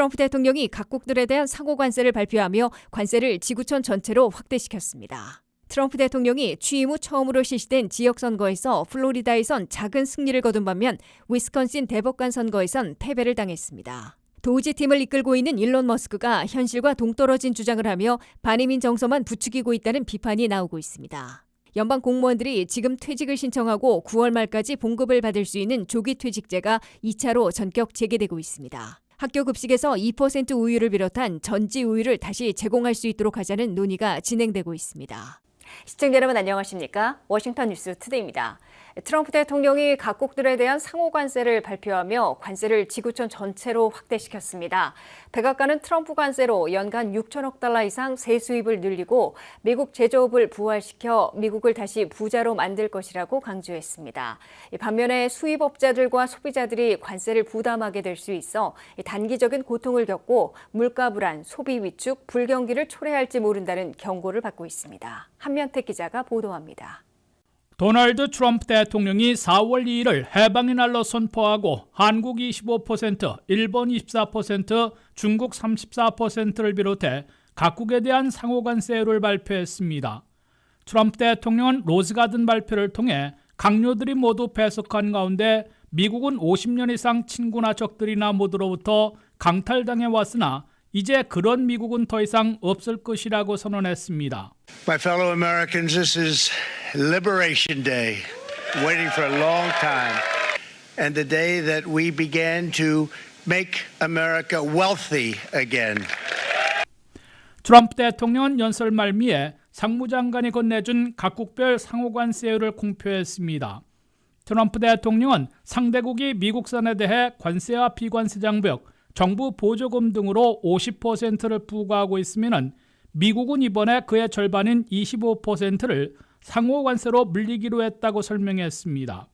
트럼프 대통령이 각국들에 대한 상호 관세를 발표하며 관세를 지구촌 전체로 확대시켰습니다. 트럼프 대통령이 취임 후 처음으로 실시된 지역선거에서 플로리다에선 작은 승리를 거둔 반면 위스콘신 대법관 선거에선 패배를 당했습니다. 도우지팀을 이끌고 있는 일론 머스크가 현실과 동떨어진 주장을 하며 반이민 정서만 부추기고 있다는 비판이 나오고 있습니다. 연방 공무원들이 지금 퇴직을 신청하고 9월 말까지 봉급을 받을 수 있는 조기 퇴직제가 2차로 전격 재개되고 있습니다. 학교 급식에서 2% 우유를 비롯한 전지 우유를 다시 제공할 수 있도록 하자는 논의가 진행되고 있습니다. 시청자 여러분 안녕하십니까? 워싱턴 뉴스 투데이입니다. 트럼프 대통령이 각국들에 대한 상호 관세를 발표하며 관세를 지구촌 전체로 확대시켰습니다. 백악관은 트럼프 관세로 연간 6천억 달러 이상 세 수입을 늘리고 미국 제조업을 부활시켜 미국을 다시 부자로 만들 것이라고 강조했습니다. 반면에 수입업자들과 소비자들이 관세를 부담하게 될 수 있어 단기적인 고통을 겪고 물가 불안, 소비 위축, 불경기를 초래할지 모른다는 경고를 받고 있습니다. 한면택 기자가 보도합니다. 도널드 트럼프 대통령이 4월 2일을 해방의 날로 선포하고 한국 25%, 일본 24%, 중국 34%를 비롯해 각국에 대한 상호관세율을 발표했습니다. 트럼프 대통령은 로즈가든 발표를 통해 강요들이 모두 배석한 가운데 미국은 50년 이상 친구나 적들이나 모두로부터 강탈당해 왔으나 이제 그런 미국은 더 이상 없을 것이라고 선언했습니다. My fellow Americans, this is Liberation Day, waiting for a long time, and the day that we began to make America wealthy again. 트럼프 대통령은 연설 말미에 상무장관이 건네준 각국별 상호관세율을 공표했습니다. 트럼프 대통령은 상대국이 미국산에 대해 관세와 비관세 장벽, 정부 보조금 등으로 50%를 부과하고 있으면 미국은 이번에 그의 절반인 25%를 상호관세로 물리기로 했다고 설명했습니다.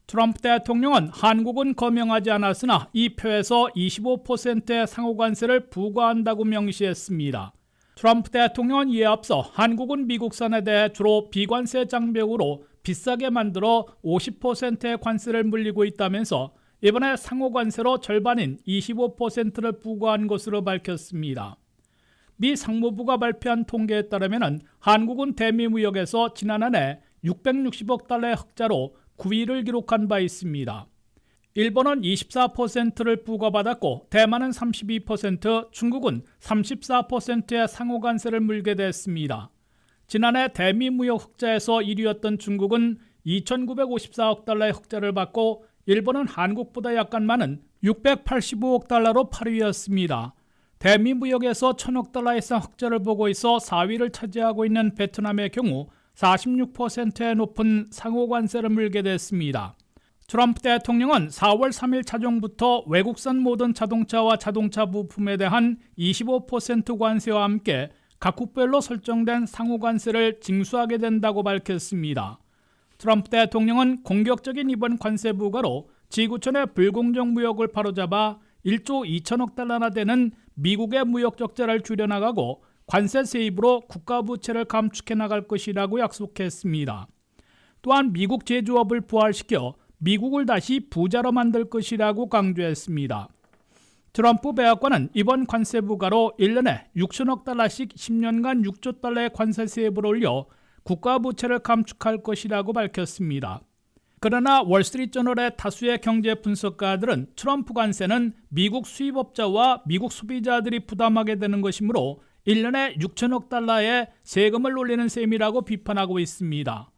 트럼프 대통령은 한국은 거명하지 않았으나 이 표에서 25%의 상호관세를 부과한다고 명시했습니다. 트럼프 대통령은 이에 앞서 한국은 미국산에 대해 주로 비관세 장벽으로 비싸게 만들어 50%의 관세를 물리고 있다면서 이번에 상호관세로 절반인 25%를 부과한 것으로 밝혔습니다. 미 상무부가 발표한 통계에 따르면 한국은 대미 무역에서 지난 한 해 660억 달러의 흑자로 9위를 기록한 바 있습니다. 일본은 24%를 부과받았고 대만은 32%, 중국은 34%의 상호관세를 물게 됐습니다. 지난해 대미 무역 흑자에서 1위였던 중국은 2,954억 달러의 흑자를 받고 일본은 한국보다 약간 많은 685억 달러로 8위였습니다. 대미 무역에서 1,000억 달러 이상 흑자를 보고 있어 4위를 차지하고 있는 베트남의 경우 46%의 높은 상호관세를 물게 됐습니다. 트럼프 대통령은 4월 3일 차종부터 외국산 모든 자동차와 자동차 부품에 대한 25% 관세와 함께 각국별로 설정된 상호관세를 징수하게 된다고 밝혔습니다. 트럼프 대통령은 공격적인 이번 관세 부과로 지구촌의 불공정 무역을 바로잡아 1조 2천억 달러나 되는 미국의 무역 적자를 줄여나가고 관세 세입으로 국가 부채를 감축해 나갈 것이라고 약속했습니다. 또한 미국 제조업을 부활시켜 미국을 다시 부자로 만들 것이라고 강조했습니다. 트럼프 백악관은 이번 관세 부과로 1년에 6천억 달러씩 10년간 6조 달러의 관세 세입을 올려 국가 부채를 감축할 것이라고 밝혔습니다. 그러나 월스트리트저널의 다수의 경제 분석가들은 트럼프 관세는 미국 수입업자와 미국 소비자들이 부담하게 되는 것이므로 1년에 6천억 달러의 세금을 올리는 셈이라고 비판하고 있습니다.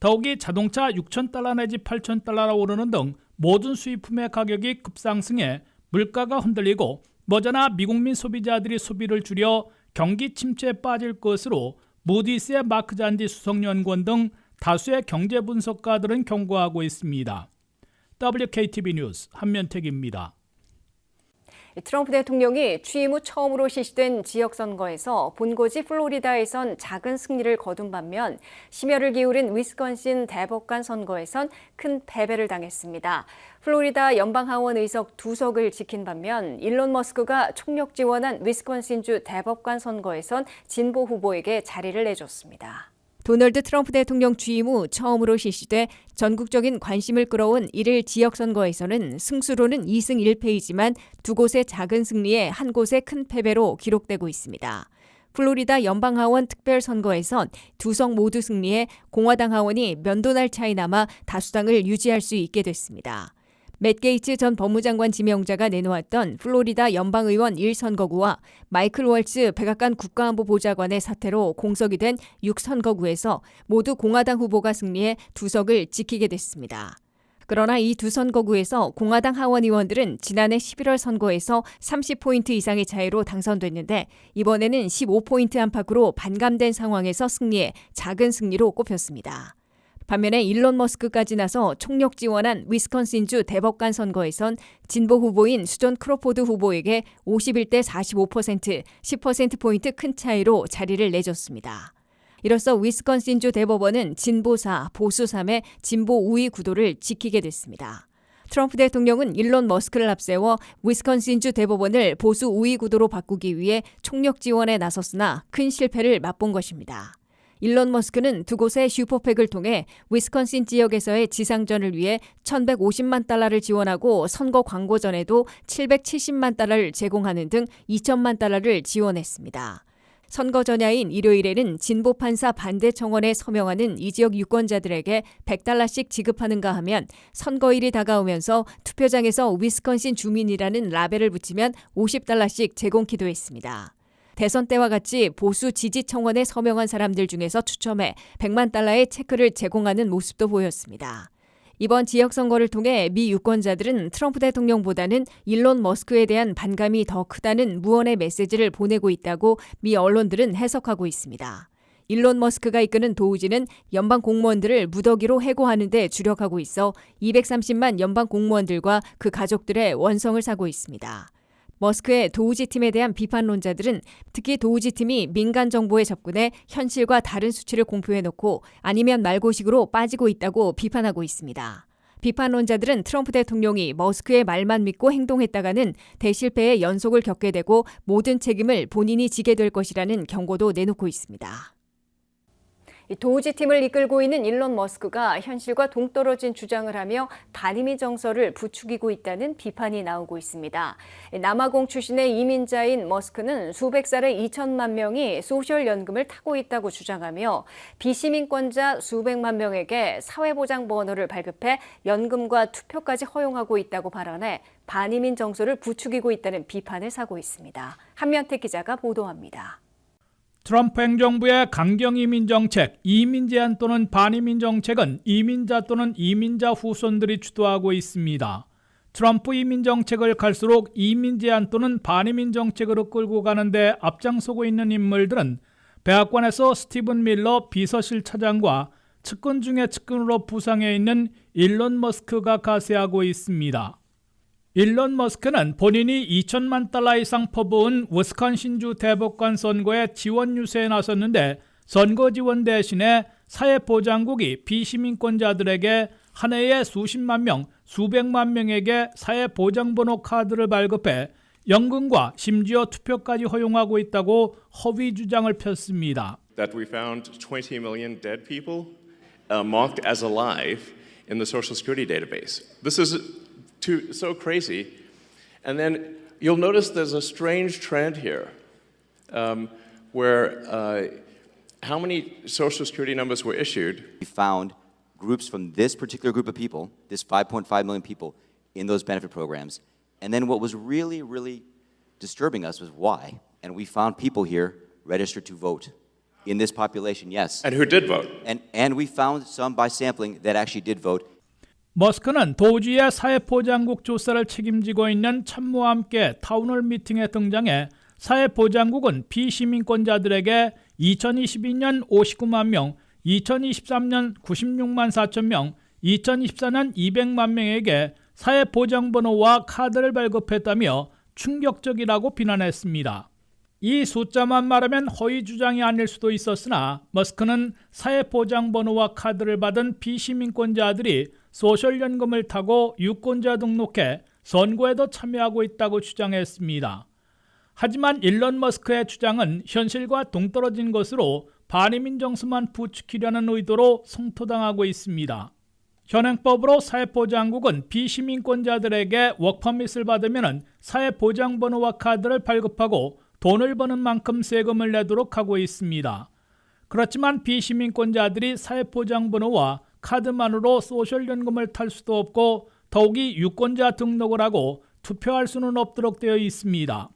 더욱이 자동차 6천 달러 내지 8천 달러로 오르는 등 모든 수입품의 가격이 급상승해 물가가 흔들리고 머지나 미국민 소비자들이 소비를 줄여 경기 침체에 빠질 것으로 무디스의 마크 잔디 수석연구원 등 다수의 경제 분석가들은 경고하고 있습니다. WKTV 뉴스 한면택입니다. 트럼프 대통령이 취임 후 처음으로 실시된 지역선거에서 본거지 플로리다에선 작은 승리를 거둔 반면 심혈을 기울인 위스콘신 대법관 선거에선 큰 패배를 당했습니다. 플로리다 연방하원 의석 2석을 지킨 반면 일론 머스크가 총력 지원한 위스콘신주 대법관 선거에선 진보 후보에게 자리를 내줬습니다. 도널드 트럼프 대통령 취임 후 처음으로 실시돼 전국적인 관심을 끌어온 1일 지역선거에서는 승수로는 2승 1패이지만 두 곳의 작은 승리에 한 곳의 큰 패배로 기록되고 있습니다. 플로리다 연방하원 특별선거에선 2석 모두 승리해 공화당 하원이 면도날 차이 남아 다수당을 유지할 수 있게 됐습니다. 맷 게이츠 전 법무장관 지명자가 내놓았던 플로리다 연방의원 1선거구와 마이클 월츠 백악관 국가안보보좌관의 사태로 공석이 된 6선거구에서 모두 공화당 후보가 승리해 2석을 지키게 됐습니다. 그러나 이 두 선거구에서 공화당 하원 의원들은 지난해 11월 선거에서 30포인트 이상의 차이로 당선됐는데 이번에는 15포인트 안팎으로 반감된 상황에서 승리해 작은 승리로 꼽혔습니다. 반면에 일론 머스크까지 나서 총력 지원한 위스콘신주 대법관 선거에선 진보 후보인 수존 크로포드 후보에게 51대 45%, 10%포인트 큰 차이로 자리를 내줬습니다. 이로써 위스콘신주 대법원은 진보 4, 보수 3의 진보 우위 구도를 지키게 됐습니다. 트럼프 대통령은 일론 머스크를 앞세워 위스콘신주 대법원을 보수 우위 구도로 바꾸기 위해 총력 지원에 나섰으나 큰 실패를 맛본 것입니다. 일론 머스크는 두 곳의 슈퍼팩을 통해 위스콘신 지역에서의 지상전을 위해 1,150만 달러를 지원하고 선거 광고 전에도 770만 달러를 제공하는 등 2천만 달러를 지원했습니다. 선거 전야인 일요일에는 진보 판사 반대 청원에 서명하는 이 지역 유권자들에게 100달러씩 지급하는가 하면 선거일이 다가오면서 투표장에서 위스콘신 주민이라는 라벨을 붙이면 50달러씩 제공키도 했습니다. 대선 때와 같이 보수 지지 청원에 서명한 사람들 중에서 추첨해 100만 달러의 체크를 제공하는 모습도 보였습니다. 이번 지역선거를 통해 미 유권자들은 트럼프 대통령보다는 일론 머스크에 대한 반감이 더 크다는 무언의 메시지를 보내고 있다고 미 언론들은 해석하고 있습니다. 일론 머스크가 이끄는 도우지는 연방 공무원들을 무더기로 해고하는 데 주력하고 있어 230만 연방 공무원들과 그 가족들의 원성을 사고 있습니다. 머스크의 도우지 팀에 대한 비판론자들은 특히 도우지 팀이 민간 정보에 접근해 현실과 다른 수치를 공표해놓고 아니면 말고식으로 빠지고 있다고 비판하고 있습니다. 비판론자들은 트럼프 대통령이 머스크의 말만 믿고 행동했다가는 대실패의 연속을 겪게 되고 모든 책임을 본인이 지게 될 것이라는 경고도 내놓고 있습니다. 도우지 팀을 이끌고 있는 일론 머스크가 현실과 동떨어진 주장을 하며 반이민 정서를 부추기고 있다는 비판이 나오고 있습니다. 남아공 출신의 이민자인 머스크는 수백 살의 2천만 명이 소셜연금을 타고 있다고 주장하며 비시민권자 수백만 명에게 사회보장 번호를 발급해 연금과 투표까지 허용하고 있다고 발언해 반이민 정서를 부추기고 있다는 비판을 사고 있습니다. 한면택 기자가 보도합니다. 트럼프 행정부의 강경 이민 정책, 이민 제한 또는 반이민 정책은 이민자 또는 이민자 후손들이 주도하고 있습니다. 트럼프 이민 정책을 갈수록 이민 제한 또는 반이민 정책으로 끌고 가는데 앞장서고 있는 인물들은 백악관에서 스티븐 밀러 비서실 차장과 측근 중에 측근으로 부상해 있는 일론 머스크가 가세하고 있습니다. 일론 머스크는 본인이 2천만 달러 이상 퍼부은 위스콘신주 대법관 선거에 지원 유세에 나섰는데 선거 지원 대신에 사회보장국이 비시민권자들에게 한 해에 수십만 명, 수백만 명에게 사회보장번호 카드를 발급해 연금과 심지어 투표까지 허용하고 있다고 허위 주장을 폈습니다. That we found 20 million dead people marked as alive in the Social Security database. This is so crazy. And then you'll notice there's a strange trend here where how many Social Security numbers were issued. We found groups from this particular group of people, this 5.5 million people, in those benefit programs. And then what was really, really disturbing us was why. And we found people here registered to vote in this population, yes. And who did vote? And we found some by sampling that actually did vote. 머스크는 도우지의 사회보장국 조사를 책임지고 있는 참모와 함께 타운홀 미팅에 등장해 사회보장국은 비시민권자들에게 2022년 59만 명, 2023년 96만 4천 명, 2024년 200만 명에게 사회보장번호와 카드를 발급했다며 충격적이라고 비난했습니다. 이 숫자만 말하면 허위 주장이 아닐 수도 있었으나 머스크는 사회보장번호와 카드를 받은 비시민권자들이 소셜연금을 타고 유권자 등록해 선거에도 참여하고 있다고 주장했습니다. 하지만 일론 머스크의 주장은 현실과 동떨어진 것으로 반이민 정서만 부추기려는 의도로 성토당하고 있습니다. 현행법으로 사회보장국은 비시민권자들에게 워크퍼밋을 받으면 사회보장번호와 카드를 발급하고 돈을 버는 만큼 세금을 내도록 하고 있습니다. 그렇지만 비시민권자들이 사회보장번호와 카드만으로 소셜연금을 탈 수도 없고 더욱이 유권자 등록을 하고 투표할 수는 없도록 되어 있습니다.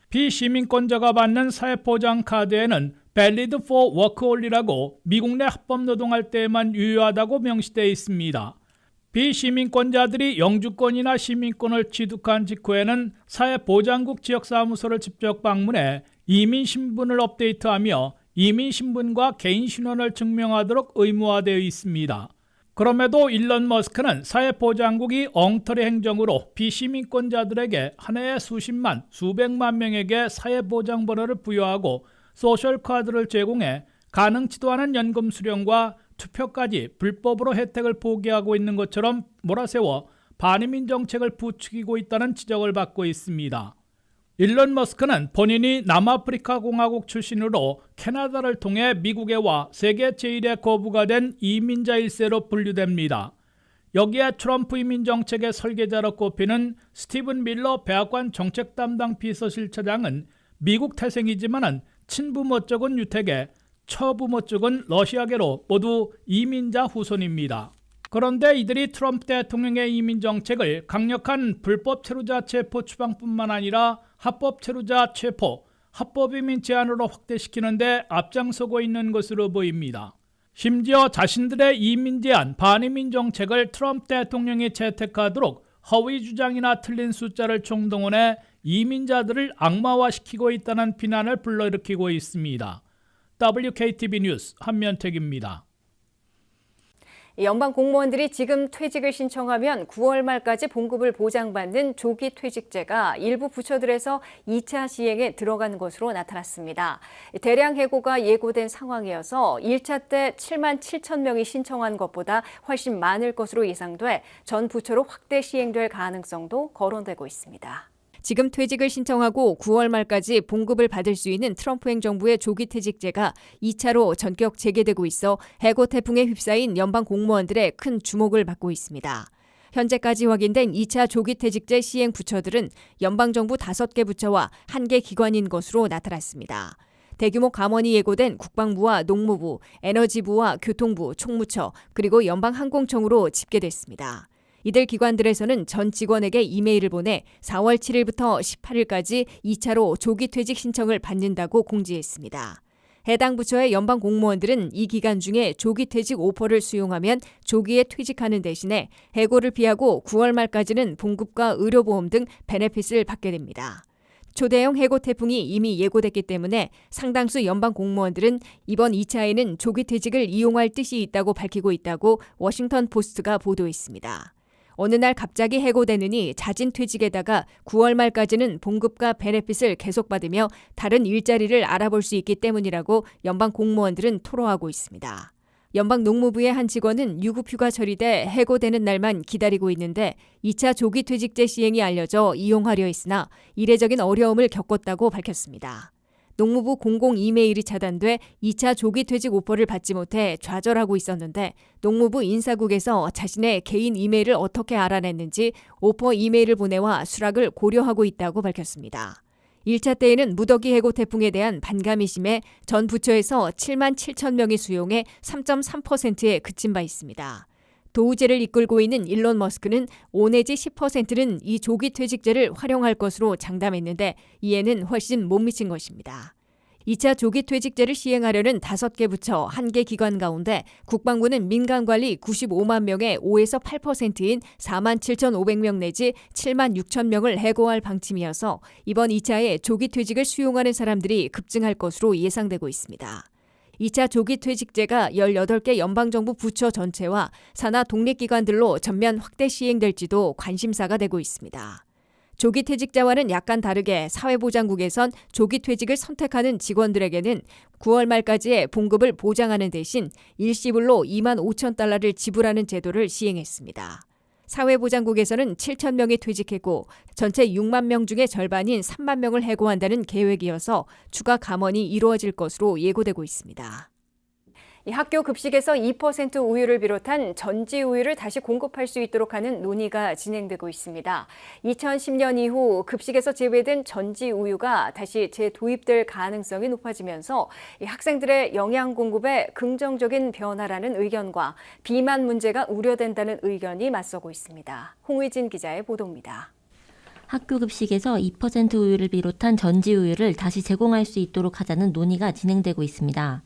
비시민권자가 받는 사회보장 카드에는 Valid for Work Only라고 미국 내 합법 노동할 때에만 유효하다고 명시되어 있습니다. 비시민권자들이 영주권이나 시민권을 취득한 직후에는 사회보장국 지역사무소를 직접 방문해 이민신분을 업데이트하며 이민신분과 개인신원을 증명하도록 의무화되어 있습니다. 그럼에도 일론 머스크는 사회보장국이 엉터리 행정으로 비시민권자들에게 한 해에 수십만, 수백만 명에게 사회보장번호를 부여하고 소셜카드를 제공해 가능치도 않은 연금 수령과 투표까지 불법으로 혜택을 포기하고 있는 것처럼 몰아세워 반이민 정책을 부추기고 있다는 지적을 받고 있습니다. 일론 머스크는 본인이 남아프리카 공화국 출신으로 캐나다를 통해 미국에 와 세계 제1의 거부가 된 이민자 1세로 분류됩니다. 여기에 트럼프 이민 정책의 설계자로 꼽히는 스티븐 밀러 백악관 정책 담당 비서실차장은 미국 태생이지만은 친부모 쪽은 유태계, 처부모 쪽은 러시아계로 모두 이민자 후손입니다. 그런데 이들이 트럼프 대통령의 이민 정책을 강력한 불법 체류자 체포 추방뿐만 아니라 합법 체류자 체포, 합법 이민 제한으로 확대시키는데 앞장서고 있는 것으로 보입니다. 심지어 자신들의 이민 제한, 반이민 정책을 트럼프 대통령이 채택하도록 허위 주장이나 틀린 숫자를 총동원해 이민자들을 악마화시키고 있다는 비난을 불러일으키고 있습니다. WKTV 뉴스 한면택입니다. 연방 공무원들이 지금 퇴직을 신청하면 9월 말까지 봉급을 보장받는 조기 퇴직제가 일부 부처들에서 2차 시행에 들어간 것으로 나타났습니다. 대량 해고가 예고된 상황이어서 1차 때 7만 7천 명이 신청한 것보다 훨씬 많을 것으로 예상돼 전 부처로 확대 시행될 가능성도 거론되고 있습니다. 지금 퇴직을 신청하고 9월 말까지 봉급을 받을 수 있는 트럼프 행정부의 조기 퇴직제가 2차로 전격 재개되고 있어 해고 태풍에 휩싸인 연방 공무원들의 큰 주목을 받고 있습니다. 현재까지 확인된 2차 조기 퇴직제 시행 부처들은 연방정부 5개 부처와 1개 기관인 것으로 나타났습니다. 대규모 감원이 예고된 국방부와 농무부, 에너지부와 교통부, 총무처, 그리고 연방항공청으로 집계됐습니다. 이들 기관들에서는 전 직원에게 이메일을 보내 4월 7일부터 18일까지 2차로 조기 퇴직 신청을 받는다고 공지했습니다. 해당 부처의 연방 공무원들은 이 기간 중에 조기 퇴직 오퍼를 수용하면 조기에 퇴직하는 대신에 해고를 피하고 9월 말까지는 봉급과 의료보험 등 베네핏을 받게 됩니다. 초대형 해고 태풍이 이미 예고됐기 때문에 상당수 연방 공무원들은 이번 2차에는 조기 퇴직을 이용할 뜻이 있다고 밝히고 있다고 워싱턴 포스트가 보도했습니다. 어느 날 갑자기 해고되느니 자진 퇴직에다가 9월 말까지는 봉급과 베네핏을 계속 받으며 다른 일자리를 알아볼 수 있기 때문이라고 연방 공무원들은 토로하고 있습니다. 연방 농무부의 한 직원은 유급휴가 처리돼 해고되는 날만 기다리고 있는데 2차 조기 퇴직제 시행이 알려져 이용하려 했으나 이례적인 어려움을 겪었다고 밝혔습니다. 농무부 공공 이메일이 차단돼 2차 조기 퇴직 오퍼를 받지 못해 좌절하고 있었는데 농무부 인사국에서 자신의 개인 이메일을 어떻게 알아냈는지 오퍼 이메일을 보내와 수락을 고려하고 있다고 밝혔습니다. 1차 때에는 무더기 해고 태풍에 대한 반감이 심해 전 부처에서 7만 7천 명이 수용해 3.3%에 그친 바 있습니다. 도우제를 이끌고 있는 일론 머스크는 5 내지 10%는 이 조기 퇴직제를 활용할 것으로 장담했는데 이에는 훨씬 못 미친 것입니다. 2차 조기 퇴직제를 시행하려는 5개 부처, 1개 기관 가운데 국방부는 민간관리 95만 명의 5에서 8%인 4만 7,500명 내지 7만 6천 명을 해고할 방침이어서 이번 2차에 조기 퇴직을 수용하는 사람들이 급증할 것으로 예상되고 있습니다. 2차 조기 퇴직제가 18개 연방정부 부처 전체와 산하 독립기관들로 전면 확대 시행될지도 관심사가 되고 있습니다. 조기퇴직자와는 약간 다르게 사회보장국에선 조기퇴직을 선택하는 직원들에게는 9월 말까지의 봉급을 보장하는 대신 일시불로 2만 5천 달러를 지불하는 제도를 시행했습니다. 사회보장국에서는 7천 명이 퇴직했고 전체 6만 명 중에 절반인 3만 명을 해고한다는 계획이어서 추가 감원이 이루어질 것으로 예고되고 있습니다. 이 학교 급식에서 2% 우유를 비롯한 전지 우유를 다시 공급할 수 있도록 하는 논의가 진행되고 있습니다. 2010년 이후 급식에서 제외된 전지 우유가 다시 재도입될 가능성이 높아지면서 이 학생들의 영양 공급에 긍정적인 변화라는 의견과 비만 문제가 우려된다는 의견이 맞서고 있습니다. 홍의진 기자의 보도입니다. 학교 급식에서 2% 우유를 비롯한 전지 우유를 다시 제공할 수 있도록 하자는 논의가 진행되고 있습니다.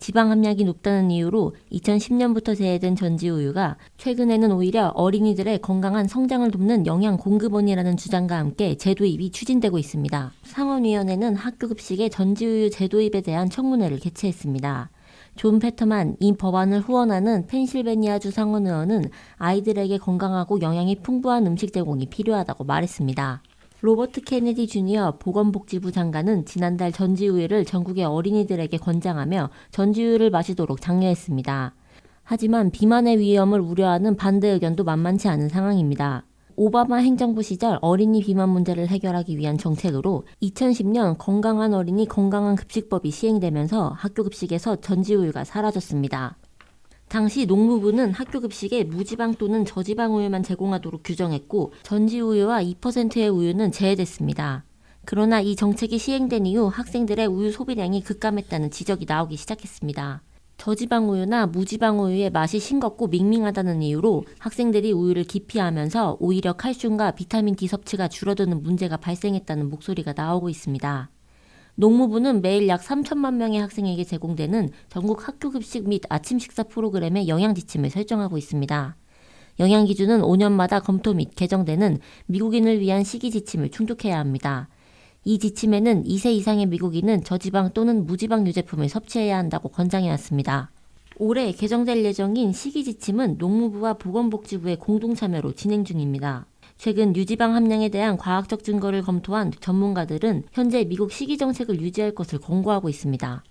지방 함량이 높다는 이유로 2010년부터 제외된 전지 우유가 최근에는 오히려 어린이들의 건강한 성장을 돕는 영양 공급원이라는 주장과 함께 재도입이 추진되고 있습니다. 상원위원회는 학교 급식의 전지 우유 재도입에 대한 청문회를 개최했습니다. 존 패터만 이 법안을 후원하는 펜실베니아주 상원의원은 아이들에게 건강하고 영양이 풍부한 음식 제공이 필요하다고 말했습니다. 로버트 케네디 주니어 보건복지부 장관은 지난달 전지우유를 전국의 어린이들에게 권장하며 전지우유를 마시도록 장려했습니다. 하지만 비만의 위험을 우려하는 반대 의견도 만만치 않은 상황입니다. 오바마 행정부 시절 어린이 비만 문제를 해결하기 위한 정책으로 2010년 건강한 어린이 건강한 급식법이 시행되면서 학교 급식에서 전지우유가 사라졌습니다. 당시 농무부는 학교 급식에 무지방 또는 저지방 우유만 제공하도록 규정했고 전지우유와 2%의 우유는 제외됐습니다. 그러나 이 정책이 시행된 이후 학생들의 우유 소비량이 급감했다는 지적이 나오기 시작했습니다. 저지방 우유나 무지방 우유의 맛이 싱겁고 밍밍하다는 이유로 학생들이 우유를 기피하면서 오히려 칼슘과 비타민 D 섭취가 줄어드는 문제가 발생했다는 목소리가 나오고 있습니다. 농무부는 매일 약 3천만 명의 학생에게 제공되는 전국 학교 급식 및 아침 식사 프로그램의 영양 지침을 설정하고 있습니다. 영양 기준은 5년마다 검토 및 개정되는 미국인을 위한 시기 지침을 충족해야 합니다. 이 지침에는 2세 이상의 미국인은 저지방 또는 무지방 유제품을 섭취해야 한다고 권장해왔습니다. 올해 개정될 예정인 시기 지침은 농무부와 보건복지부의 공동 참여로 진행 중입니다. 최근 유지방 함량에 대한 과학적 증거를 검토한 전문가들은 현재 미국 식이 정책을 유지할 것을 권고하고 있습니다.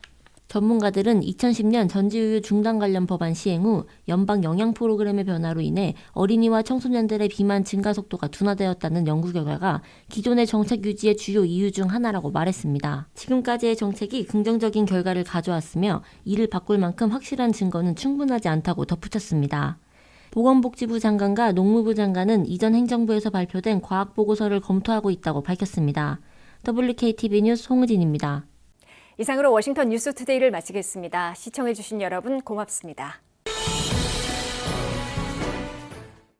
전문가들은 2010년 전지우유 중단 관련 법안 시행 후 연방 영양 프로그램의 변화로 인해 어린이와 청소년들의 비만 증가 속도가 둔화되었다는 연구 결과가 기존의 정책 유지의 주요 이유 중 하나라고 말했습니다. 지금까지의 정책이 긍정적인 결과를 가져왔으며 이를 바꿀 만큼 확실한 증거는 충분하지 않다고 덧붙였습니다. 보건복지부 장관과 농무부 장관은 이전 행정부에서 발표된 과학보고서를 검토하고 있다고 밝혔습니다. WKTV 뉴스 홍의진입니다. 이상으로 워싱턴 뉴스투데이를 마치겠습니다. 시청해주신 여러분 고맙습니다.